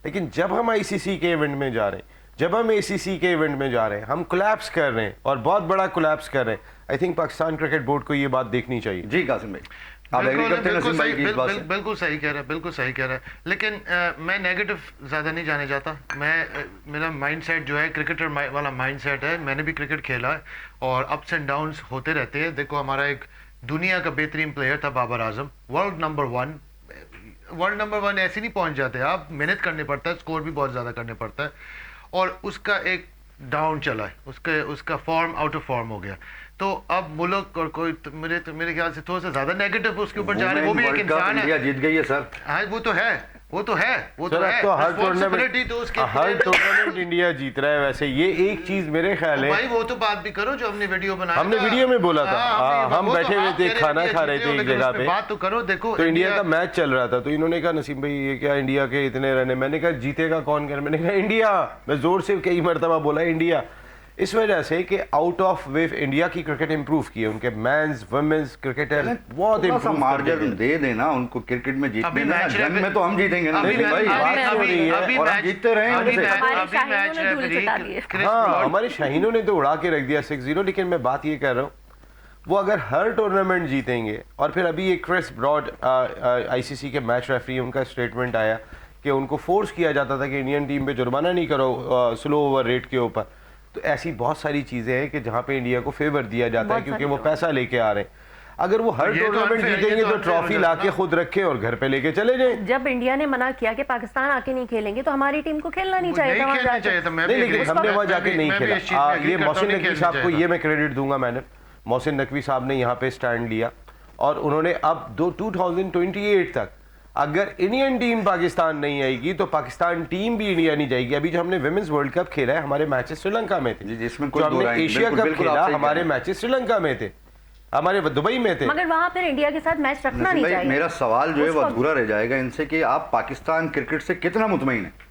لیکن جب ہم ICC کے ایونٹ میں جا رہے ہیں, جب ہم ACC کے ایونٹ میں جا رہے ہیں, ہم کولیپس کر رہے ہیں, اور بہت بڑا کولیپس کر رہے ہیں. I think Pakistan cricket board کو یہ بات دیکھنی چاہیے. جی قاسم بھائی, آپ ایگری کرتے ہیں نسیم بھائی کی اس بات سے؟ بالکل صحیح کہہ رہے ہیں, بالکل صحیح کہہ رہے ہیں. لیکن میں نیگیٹو زیادہ نہیں جانے چاہتا. میرا مائنڈ سیٹ جو ہے کرکٹر والا مائنڈ سیٹ ہے. میں نے بھی کرکٹ کھیلا ہے, اور اپس اینڈ ڈاؤنس ہوتے رہتے ہیں. دیکھو ہمارا ایک دنیا کا بہترین پلیئر تھا Babar Azam, world number 1. World number 1 ایسے نہیں پہنچ جاتے آپ, محنت کرنے پڑتا ہے, اسکور بھی بہت زیادہ کرنے پڑتا ہے. اور اس کا ایک ڈاؤن چلا ہے, اس کا فارم آؤٹ آف فارم ہو گیا. تو اب ملک اور کوئی میرے خیال سے تھوڑا سا زیادہ نیگیٹو اس کے اوپر جا رہے ہیں. وہ بھی ایک انسان ہے. انڈیا جیت گئی ہے سر. ہاں وہ تو ہے, وہ تو ہے, وہ تو ہے. ہر ٹورنامنٹ انڈیا جیت رہا ہے. ویسے یہ ایک چیز میرے خیال ہے, بھائی وہ تو بات بھی کرو جو ہم نے ویڈیو بنایا, ہم نے ویڈیو میں بولا تھا, ہم بیٹھے ہوئے تھے کھانا کھا رہے تھے ایک جگہ پہ, بات تو کرو. دیکھو تو انڈیا کا میچ چل رہا تھا, تو انہوں نے کہا نسیم بھائی یہ کیا انڈیا کے اتنے رن ہیں. میں نے کہا جیتے گا کون کر, میں نے کہا انڈیا. میں زور سے کئی مرتبہ بولا انڈیا, اس وجہ سے کہ آؤٹ آف ویو انڈیا کی کرکٹ امپروو کی ہے. ان کے مینز ویمنز کرکٹر بہت امپروو مارجن دے دینا ان کو کرکٹ میں جیتنے میں. جنگ میں تو ہم جیتیں گے نا بھائی, اور ہم جیتتے رہے ہیں. ہاں ہمارے شاہینوں نے تو اڑا کے رکھ دیا 6-0. لیکن میں بات یہ کر رہا ہوں, وہ اگر ہر ٹورنامنٹ جیتیں گے, اور پھر ابھی ایک کرس براڈ ICC کے میچ ریفری, ان کا اسٹیٹمنٹ آیا کہ ان کو فورس کیا جاتا تھا کہ انڈین ٹیم پہ جرمانہ نہیں کرو سلو اوور ریٹ کے اوپر. تو ایسی بہت ساری چیزیں ہیں کہ جہاں پہ انڈیا کو فیور دیا جاتا ہے کیونکہ وہ پیسہ لے کے آ رہے ہیں. اگر وہ ہر ٹورنامنٹ جیتیں گے تو ٹرافی لا کے خود رکھیں اور گھر پہ لے کے چلے جائیں. جب انڈیا نے منع کیا کہ پاکستان آ کے نہیں کھیلیں گے تو ہماری ٹیم کو کھیلنا نہیں چاہیے تھا وہاں جا کے. نہیں لیکن ہم نے وہاں جا کے نہیں کھیلا. یہ محسن نقوی صاحب کو یہ میں کریڈٹ دوں گا. میں نے محسن نقوی صاحب نے یہاں پہ سٹینڈ لیا اور انہوں نے اب 2028 تک اگر انڈین ٹیم پاکستان نہیں آئے گی تو پاکستان ٹیم بھی انڈیا نہیں جائے گی. ابھی جو ہم نے ویمنز ورلڈ کپ کھیلا ہے ہمارے میچز سری لنکا میں تھے, جس میں جو ہم نے ایشیا کپ کھیلا ہمارے میچز سری لنکا میں تھے, ہمارے دبئی میں تھے. مگر وہاں پھر انڈیا کے ساتھ میچ رکھنا نہیں چاہیے. میرا سوال جو ہے وہ ادھورا رہ جائے گا ان سے کہ آپ پاکستان کرکٹ سے کتنا مطمئن ہیں؟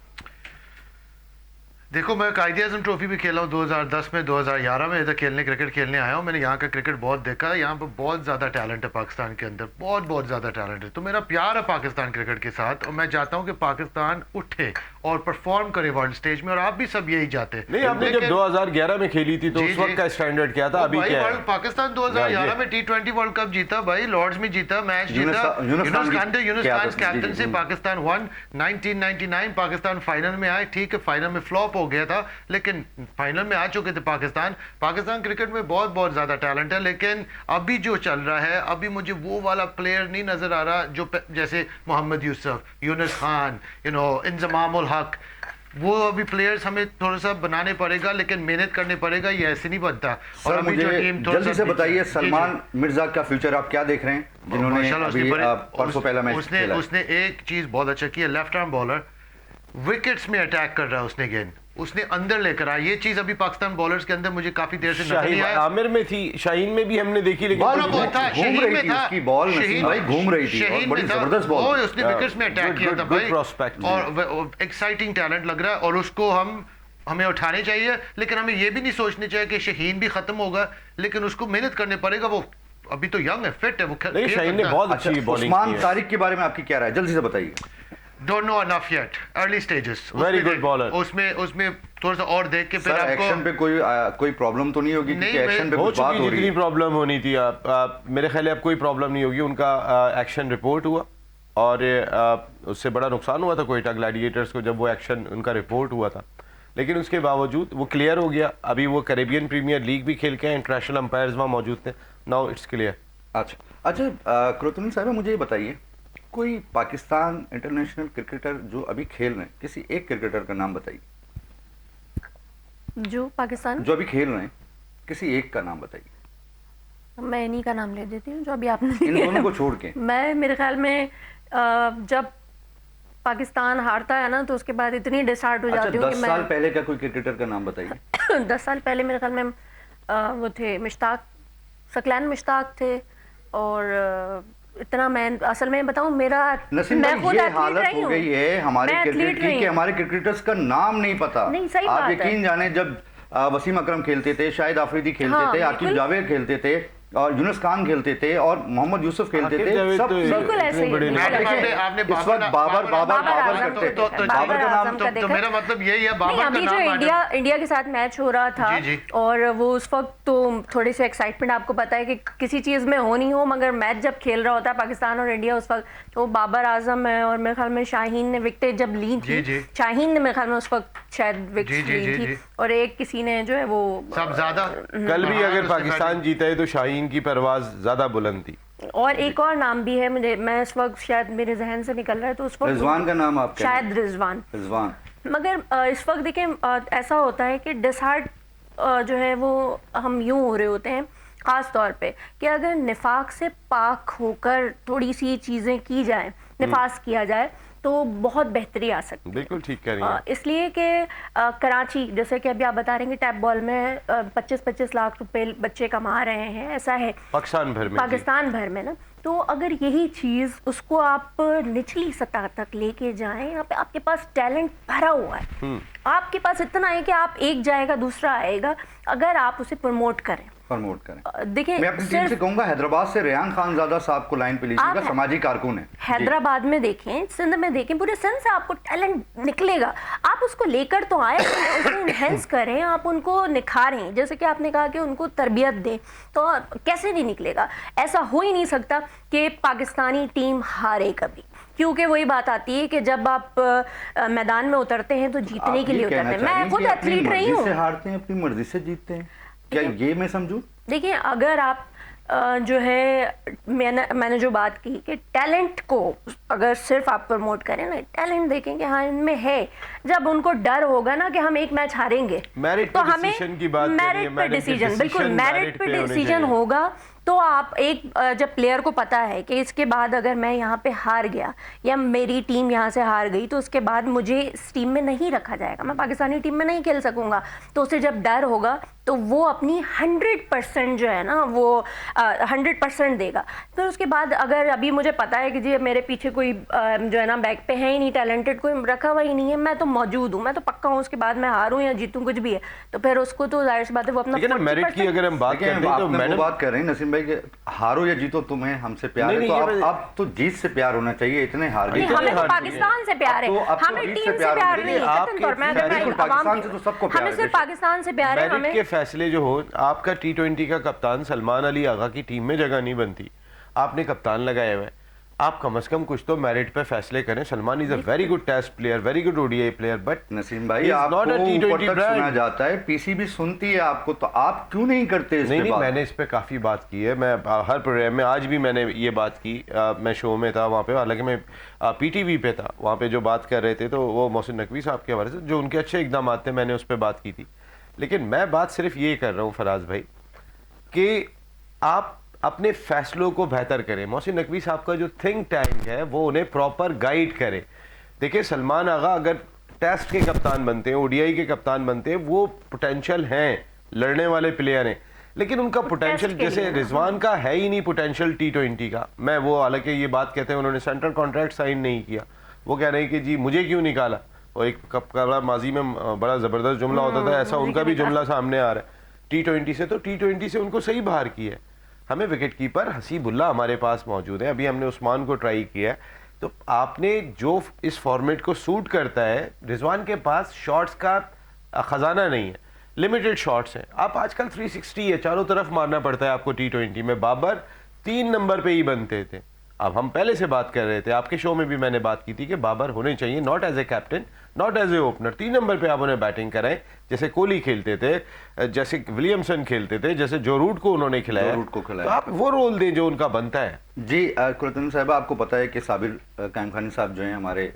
دیکھو میں قائد اعظم ٹرافی بھی کھیلا ہوں 2010 میں, 2011 میں ادھر کرکٹ کھیلنے آیا ہوں. میں نے یہاں کا کرکٹ بہت دیکھا ہے. یہاں پہ بہت زیادہ ٹیلنٹ ہے پاکستان کے اندر, بہت زیادہ ٹیلنٹ ہے. تو میرا پیار ہے پاکستان کرکٹ کے ساتھ اور میں چاہتا ہوں کہ پاکستان اٹھے اور پرفارم کرے ورلڈ سٹیج میں, اور آپ بھی سب یہی چاہتے ہیں. نہیں آپ نے جب 2011 میں کھیلی تھی تو اس وقت کا اسٹینڈرڈ کیا تھا, ابھی کیا ہے؟ پاکستان 2011 میں T20 ورلڈ کپ جیتا بھائی, لارڈز میں جیتا, میچ جیتا. یونس خان کیپٹن سے پاکستان 1999 پاکستان فائنل میں آئے. ٹھیک ہے فائنل میں فلاپ ہو گیا تھا لیکن فائنل میں آ چکے تھے. پاکستان کرکٹ میں بہت زیادہ ٹیلنٹ ہے. لیکن ابھی جو چل رہا ہے ابھی مجھے وہ والا پلیئر نہیں نظر آ رہا جو جیسے محمد یوسف, یونس خان, انضمام الحق, وہ ابھی پلیئرز ہمیں تھوڑا سا بنانے پڑے گا, لیکن محنت کرنے پڑے گا, یہ ایسے نہیں بنتا. اور مجھے جلدی سے بتائیے سلمان مرزا کا فیوچر آپ کیا دیکھ رہے ہیں, جنہوں نے ابھی پرسوں پہلا میچ کھیلا؟ اس نے ایک چیز بہت اچھا کیا, لیفٹ آرم بالر, وکٹس میں اٹیک کر رہا ہے اس نے گیند, اس نے اندر لے کر آیا. یہ چیز ابھی پاکستان بالرز کے اندر مجھے کافی دیر سے نظر نہیں آیا. عامر میں تھی, شاہین میں بھی ہم نے دیکھی, لیکن گھوم رہی تھی اس کی بال, نسیم بھائی گھوم رہی تھی اور بڑی زبردست بال, اس نے وکٹس میں اٹیک کیا تھا بھائی, اور ایکسائٹنگ ٹیلنٹ لگ رہا ہے. اور اس کو ہمیں اٹھانے چاہیے, لیکن ہمیں یہ بھی نہیں سوچنا چاہیے کہ شہین بھی ختم ہوگا, لیکن اس کو محنت کرنے پڑے گا. وہ ابھی تو ینگ ہے, فٹ ہے, وہ شہین نے بہت اچھی بالنگ کی. عثمان طارق کے بارے میں آپ کی کیا رائے, جلدی سے بتائیے. Don't know enough yet, early stages. Very good bowler. اس میں تھوڑا سا اور دیکھ کے پھر آپ کو ایکشن پہ کوئی پرابلم تو نہیں ہوگی کیونکہ ایکشن پہ کچھ بات ہو رہی ہے. جتنی پرابلم ہونی تھی میرے خیال ہے اب کوئی پرابلم نہیں ہوگی. ان کا ایکشن رپورٹ ہوا اور اس سے بڑا نقصان ہوا تھا کوئٹہ گلیڈیٹرز کو جب وہ ایکشن ان کا رپورٹ ہوا تھا, لیکن اس کے باوجود وہ کلیئر ہو گیا. ابھی وہ کریبین پریمیئر لیگ بھی کھیل کے ہیں, انٹرنیشنل امپائرز وہاں موجود تھے. Now it's clear. اچھا قرۃ صاحبہ مجھے یہ بتائیے, کوئی پاکستان انٹرنیشنل کرکٹر جو ابھی کھیل رہے ہیں, کسی ایک کرکٹر کا نام بتائیے جو پاکستان جو ابھی کھیل رہے ہیں, کسی ایک کا نام بتائیے. میں انہی کا نام لے دیتی ہوں جو ابھی آپ نے ان دونوں کو چھوڑ کے. میں میرے خیال میں جب پاکستان ہارتا ہے نا تو اس کے بعد اتنی ڈسہارٹ ہو جاتی ہوں کہ 10 سال پہلے کا کوئی کرکٹر کا نام بتائیے. 10 سال پہلے میرے خیال میں وہ تھے مشتاق, ثقلین مشتاق تھے. اور اتنا میں اصل میں بتاؤں میرا نسیم بھائی یہ حالت ہو گئی ہے ہمارے کرکٹ کی کہ ہمارے کرکٹرز کا نام نہیں پتا. آپ یقین جانیں جب وسیم اکرم کھیلتے تھے, شاہد آفریدی کھیلتے تھے, عاقب جاوید کھیلتے تھے, اور یونس خان کھیلتے تھے, اور محمد یوسف کھیلتے تھے, سب بالکل ایسے ہی. اس وقت بابر کرتے تھے. بابر کا نام تو میرا مطلب یہی ہے, بابر ابھی جو انڈیا کے ساتھ میچ ہو رہا تھا اور وہ اس وقت تو تھوڑی سی ایکسائٹمنٹ آپ کو پتا ہے کہ کسی چیز میں ہو نہیں ہو, مگر میچ جب کھیل رہا ہوتا ہے پاکستان اور انڈیا اس وقت تو بابر اعظم ہے, اور میرے خیال میں شاہین نے وکٹیں جب لی تھی, شاہین نے میرے خیال میں اس وقت شاید وکٹ لی تھی, اور ایک کسی نے جو ہے وہ سب زیادہ. کل بھی اگر پاکستان جیتا ہے تو شاہین کی پرواز زیادہ بلند تھی. اور ایک اور نام بھی ہے مجھے, میں اس وقت شاید میرے ذہن سے نکل رہا ہے, تو اس وقت رضوان کا نام آپ شاید رضوان. مگر اس وقت دیکھیں ایسا ہوتا ہے کہ ڈسہارٹ جو ہے وہ ہم یوں ہو رہے ہوتے ہیں خاص طور پہ کہ اگر نفاق سے پاک ہو کر تھوڑی سی چیزیں کی جائیں, نفاذ کیا جائے تو بہت بہتری آ سکتی ہے. بالکل ٹھیک کہہ رہی ہیں. اس لیے کہ کراچی جیسے کہ ابھی آپ بتا رہے ہیں کہ ٹیپ بال میں 25-25 لاکھ روپے بچے کما رہے ہیں, ایسا ہے پاکستان بھر میں نا. تو اگر یہی چیز اس کو آپ نچلی سطح تک لے کے جائیں, آپ کے پاس ٹیلنٹ بھرا ہوا ہے, آپ کے پاس اتنا ہے کہ آپ ایک جائے گا دوسرا آئے گا, اگر آپ اسے پروموٹ کریں. دیکھیں میں اپنی ٹیم سے کہوں گا حیدرآباد سے ریان خان زادہ صاحب کو لائن پہ لیجیے گا, سماجی کارکن ہے. حیدرآباد میں دیکھیں, سندھ میں دیکھیں, پورے سندھ سے آپ کو ٹیلنٹ نکلے گا. آپ اس کو لے کر تو آئیں, اس کو انہینس کریں, آپ ان کو نکھاریں, جیسے کہ آپ نے کہا کہ ان کو تربیت دیں, تو کیسے نہیں نکلے گا. ایسا ہو ہی نہیں سکتا کہ پاکستانی ٹیم ہارے کبھی. کیونکہ وہی بات آتی ہے کہ جب آپ میدان میں اترتے ہیں تو جیتنے کے لیے اترتے ہیں. میں خود ایتھلیٹ رہی ہوں. سے ہارتے ہیں اپنی مرضی سے جیتتے ہیں, کیا یہ میں سمجھوں؟ دیکھیں اگر آپ جو ہے میں نے جو بات کی کہ ٹیلنٹ کو اگر صرف آپ پروموٹ کریں نا, ٹیلنٹ دیکھیں کہ ہاں ان میں ہے, جب ان کو ڈر ہوگا نا کہ ہم ایک میچ ہاریں گے تو ہمیں میرٹ پہ ڈیسیجن, بالکل میرٹ پہ ڈیسیجن ہوگا. تو آپ ایک جب پلیئر کو پتا ہے کہ اس کے بعد اگر میں یہاں پہ ہار گیا یا میری ٹیم یہاں سے ہار گئی تو اس کے بعد مجھے اس ٹیم میں نہیں رکھا جائے گا, میں پاکستانی ٹیم میں نہیں کھیل سکوں گا. تو اسے جب ڈر ہوگا تو وہ اپنی 100% جو ہے نا وہ 100% دے گا. پھر اس کے بعد اگر ابھی مجھے پتا ہے کہ جی میرے پیچھے کوئی جو ہے نا بیک پہ ہے ہی نہیں, ٹیلنٹڈ کوئی رکھا ہوا ہی نہیں ہے, میں تو موجود ہوں, میں تو پکا ہوں, اس کے بعد میں ہاروں یا جیتوں کچھ بھی ہے تو پھر اس کو تو ظاہر سی بات ہے وہ اپنا میرٹ کی اگر ہم بات کرتے ہیں تو میں بات کر رہے ہیں نسیم بھائی کہ ہارو یا جیتو تمہیں ہم سے پیار ہے, تو اب تو جیت سے پیار ہونا چاہیے. اتنے ہار گئے, ہمیں تو پاکستان سے پیار ہے, ہمیں ٹیم سے پیار نہیں ہے, پاکستان سے تو سب کو پیار ہے, ہمیں صرف پاکستان سے پیار ہے. میرٹ کے فیصلے جو ہو, آپ کا T20 کا کپتان سلمان علی آغا کی ٹیم میں جگہ نہیں بنتی, آپ نے کپتان لگایا ہوا ہے, آپ کم از کم کچھ تو میرٹ پہ فیصلے کریں. Salman is a very good test player, very good ODI player, but Naseem بھائی آپ کو اوپر تک سنا جاتا ہے, پی سی بھی سنتی ہے آپ کو, تو آپ کیوں نہیں کرتے اس پہ بات؟ میں نے اس پہ کافی بات کی ہے, میں ہر پروگرام میں, آج بھی میں نے یہ بات کی, میں شو میں تھا وہاں پہ, حالانکہ میں PTV پہ تھا, وہاں پہ جو بات کر رہے تھے تو وہ محسن نقوی صاحب کے حوالے سے جو ان کے اچھے اقدامات تھے, میں نے اس پہ بات کی تھی. لیکن میں بات صرف یہ کر رہا ہوں فراز بھائی کہ آپ اپنے فیصلوں کو بہتر کریں. محسن نقوی صاحب کا جو تھنک ٹینک ہے وہ انہیں پراپر گائیڈ کرے. دیکھیں سلمان آغا اگر ٹیسٹ کے کپتان بنتے ہیں, ODI کے کپتان بنتے ہیں, وہ پوٹینشیل ہیں, لڑنے والے پلیئر ہیں, لیکن ان کا پوٹینشیل جیسے رضوان کا ہے ہی نہیں پوٹینشیل T20 کا. میں وہ حالانکہ یہ بات کہتے ہیں انہوں نے سینٹرل کانٹریکٹ سائن نہیں کیا, وہ کہہ رہے ہیں کہ جی مجھے کیوں نکالا, اور ایک ماضی میں بڑا زبردست جملہ ہوتا تھا, ایسا ان کا بھی جملہ سامنے آ رہا ہے T20 سے, تو T20 سے ان کو صحیح باہر کیا ہے. ہمیں وکٹ کیپر حسیب اللہ ہمارے پاس موجود ہیں, ابھی ہم نے عثمان کو ٹرائی کیا ہے, تو آپ نے جو اس فارمیٹ کو سوٹ کرتا ہے, رضوان کے پاس شاٹس کا خزانہ نہیں ہے, لمیٹڈ شاٹس ہیں. آپ آج کل 360 ہے, چاروں طرف مارنا پڑتا ہے آپ کو T20 میں. بابر 3 نمبر پہ ہی بنتے تھے. اب ہم پہلے سے بات کر رہے تھے, آپ کے شو میں بھی میں نے بات کی تھی کہ بابر ہونے چاہیے not as a captain, not as a opener, 3 number پہ آپ انہیں بیٹنگ کرائیں, جیسے کوہلی کھیلتے تھے, جیسے ولیمسن کھیلتے تھے, جیسے جو روٹ کو انہوں نے کھلایا, تو آپ وہ رول دیں جو ان کا بنتا ہے. جی قرۃ صاحبہ, آپ کو پتا ہے کہ صابر قائم خانی صاحب جو ہیں ہمارے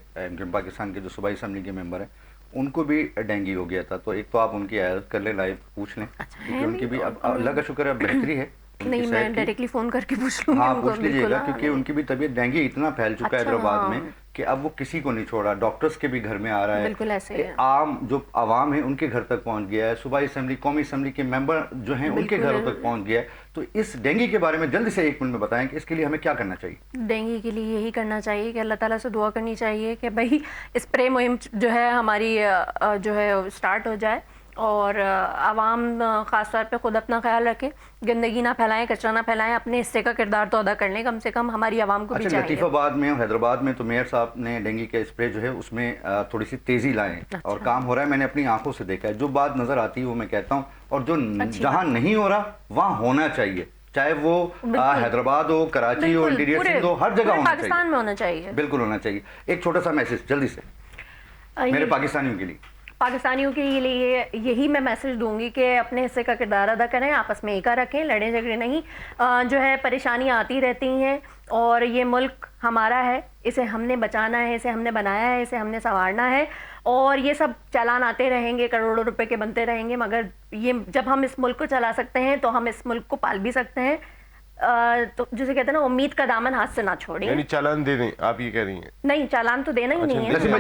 پاکستان کے جو صوبائی اسمبلی کے ممبر ہیں, ان کو بھی ڈینگی ہو گیا تھا. تو ایک تو آپ ان کی عیادت کر لیں, لائیو پوچھ لیں, کیونکہ ان کی بھی اب اللہ کا شکر ہے بہتری ہے. نہیں میں ڈائریکٹلی فون کر کے پوچھ لوں گی. ہاں پوچھ لیجیے گا, کیونکہ ان کی بھی طبیعت ڈینگی اتنا پھیل چکا ہے حیدرآباد میں کہ اب وہ کسی کو نہیں چھوڑا, ڈاکٹرز کے بھی گھر میں آ رہا ہے, بالکل ایسے عام جو عوام ہے ان کے گھر تک پہنچ گیا ہے, صوبائی اسمبلی قومی اسمبلی کے ممبر جو ہیں ان کے گھروں تک پہنچ گیا ہے. تو اس ڈینگی کے بارے میں جلدی سے 1 منٹ میں بتائیں کہ اس کے لیے ہمیں کیا کرنا چاہیے. ڈینگی کے لیے یہی کرنا چاہیے کہ اللہ تعالیٰ سے دعا کرنی چاہیے کہ بھائی اسپرے مہم جو ہے ہماری جو ہے اسٹارٹ ہو جائے, اور عوام خاص طور پہ خود اپنا خیال رکھیں, گندگی نہ پھیلائیں, کچرا نہ پھیلائیں, اپنے حصے کا کردار تو ادا کر لیں کم سے کم, ہماری عوام کو بھی چاہیے. لطیف آباد میں اور حیدرآباد میں تو میئر صاحب نے ڈینگی کا اسپرے جو ہے اس میں تھوڑی سی تیزی لائیں, اور کام ہو رہا ہے, میں نے اپنی آنکھوں سے دیکھا ہے. جو بات نظر آتی ہے وہ میں کہتا ہوں, اور جو جہاں نہیں ہو رہا وہاں ہونا چاہیے, چاہے وہ حیدرآباد ہو, کراچی ہو, انٹیریئر سندھ ہو, ہر جگہ ہونا چاہیے, پاکستان میں ہونا چاہیے, بالکل ہونا چاہیے. ایک چھوٹا سا میسج جلدی سے میرے پاکستانیوں کے لیے. پاکستانیوں کے لیے یہی میں میسج دوں گی کہ اپنے حصے کا کردار ادا کریں, آپس میں ایکا رکھیں, لڑیں جھگڑے نہیں. جو ہے پریشانیاں آتی رہتی ہیں, اور یہ ملک ہمارا ہے, اسے ہم نے بچانا ہے, اسے ہم نے بنایا ہے, اسے ہم نے سنوارنا ہے, اور یہ سب چالان آتے رہیں گے, کروڑوں روپے کے بنتے رہیں گے, مگر یہ جب ہم اس ملک کو چلا سکتے ہیں تو ہم اس ملک کو پال بھی سکتے ہیں. تو جسے کہتے ہیں نا, امید کا دامن ہاتھ سے نہ چھوڑیں. یعنی چالان دے دیں, آپ یہ کہہ رہی ہیں؟ نہیں, چالان تو دینا ہی نہیں ہے,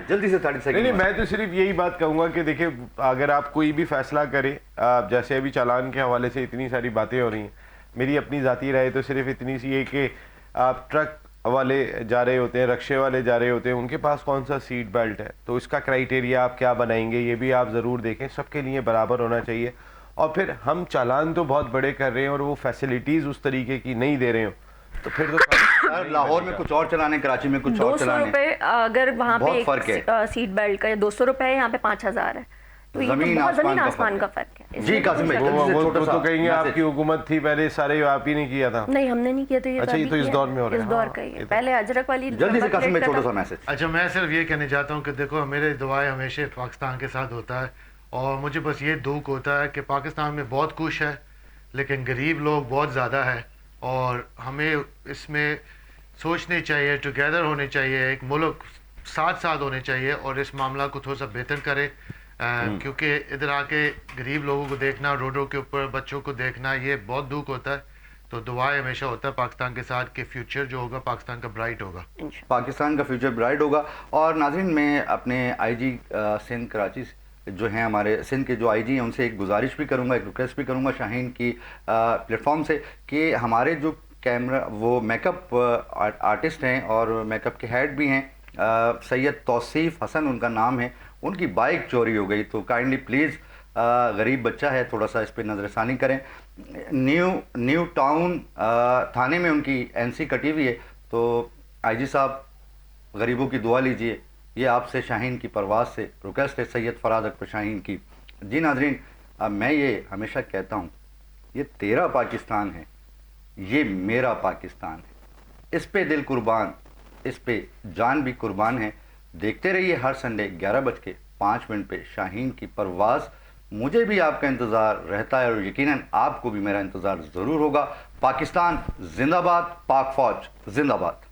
جلدی سے 30 سیکنڈ. نہیں, میں تو صرف یہی بات کہوں گا کہ دیکھیں, اگر آپ کوئی بھی فیصلہ کریں, جیسے ابھی چالان کے حوالے سے اتنی ساری باتیں ہو رہی ہیں, میری اپنی ذاتی رائے تو صرف اتنی سی ہے کہ آپ ٹرک والے جا رہے ہوتے ہیں, رکشے والے جا رہے ہوتے ہیں, ان کے پاس کون سا سیٹ بیلٹ ہے, تو اس کا کرائیٹیریا آپ کیا بنائیں گے, یہ بھی آپ ضرور دیکھیں. سب کے لیے برابر ہونا چاہیے. اور پھر ہم چالان تو بہت بڑے کر رہے ہیں اور وہ فیسلٹیز اس طریقے کی نہیں دے رہے ہوں, تو پھر تو لاہور میں کچھ اور چلانے, کراچی میں کچھ اور چلانے. 200 روپے اگر وہاں پہ ایک سیٹ بیلٹ کا 200 روپے ہے, یہاں پہ 5000 ہے. تو یہ تو زمین بہت زمین آسمان آسمان کا کا فرق ہے. اس جی میں تو قاسم کوئی بھائی، شک جلدی سے وہ چھوٹا سا تو کہیں گے آپ message. کی حکومت تھی پہلے، سارے آپ ہی نے کیا تھا. نہیں ہم نے نہیں کیا. تو یہ اچھا، یہ تو ابھی اس کیا دور میں ہو رہا ہے. اس دور ہاں، کا ہی یہ ہے. تو- پہلے اجرک والی جلدی سے نمبر قاسم پلیٹ بھائی کا چھوٹا تھا. سا میسج. اچھا میں صرف یہ کہنا چاہتا ہوں کہ دیکھو میرے دعائیں ہمیشہ پاکستان کے ساتھ ہوتا ہے، اور مجھے بس یہ دکھ ہوتا ہے کہ پاکستان میں بہت کچھ ہے لیکن غریب لوگ بہت زیادہ ہے، اور ہمیں اس میں سوچنے چاہیے، ٹوگیدر ہونے چاہیے، ایک ملک ساتھ ساتھ ہونے چاہیے اور اس معاملہ کو تھوڑا سا بہتر کرے. کیونکہ ادھر آ کے غریب لوگوں کو دیکھنا، روڈوں کے اوپر بچوں کو دیکھنا، یہ بہت دکھ ہوتا ہے. تو دعائیں ہمیشہ ہوتا ہے پاکستان کے ساتھ کہ فیوچر جو ہوگا پاکستان کا برائٹ ہوگا. پاکستان کا فیوچر برائٹ ہوگا. اور ناظرین، میں اپنے آئی جی سندھ کراچی جو ہیں، ہمارے سندھ کے جو آئی جی ہیں، ان سے ایک گزارش بھی کروں گا، ایک ریکویسٹ بھی کروں گا شاہین کی پلیٹ فارم سے، کہ ہمارے جو کیمرہ وہ میک اپ آرٹسٹ ہیں اور میک اپ کے ہیڈ بھی ہیں، سید توصیف حسن ان کا نام ہے، ان کی بائک چوری ہو گئی. تو کائنڈلی پلیز، غریب بچہ ہے، تھوڑا سا اس پہ نظر ثانی کریں. نیو ٹاؤن تھانے میں ان کی این سی کٹی ہوئی ہے. تو آئی جی صاحب، غریبوں کی دعا لیجئے. یہ آپ سے شاہین کی پرواز سے ریکویسٹ ہے، سید فراد اکبر شاہین کی. جی ناظرین، میں یہ ہمیشہ کہتا ہوں، یہ تیرا پاکستان ہے، یہ میرا پاکستان ہے. اس پہ دل قربان، اس پہ جان بھی قربان ہے. دیکھتے رہیے ہر سنڈے 11:05 پہ شاہین کی پرواز. مجھے بھی آپ کا انتظار رہتا ہے اور یقیناً آپ کو بھی میرا انتظار ضرور ہوگا. پاکستان زندہ باد، پاک فوج زندہ باد.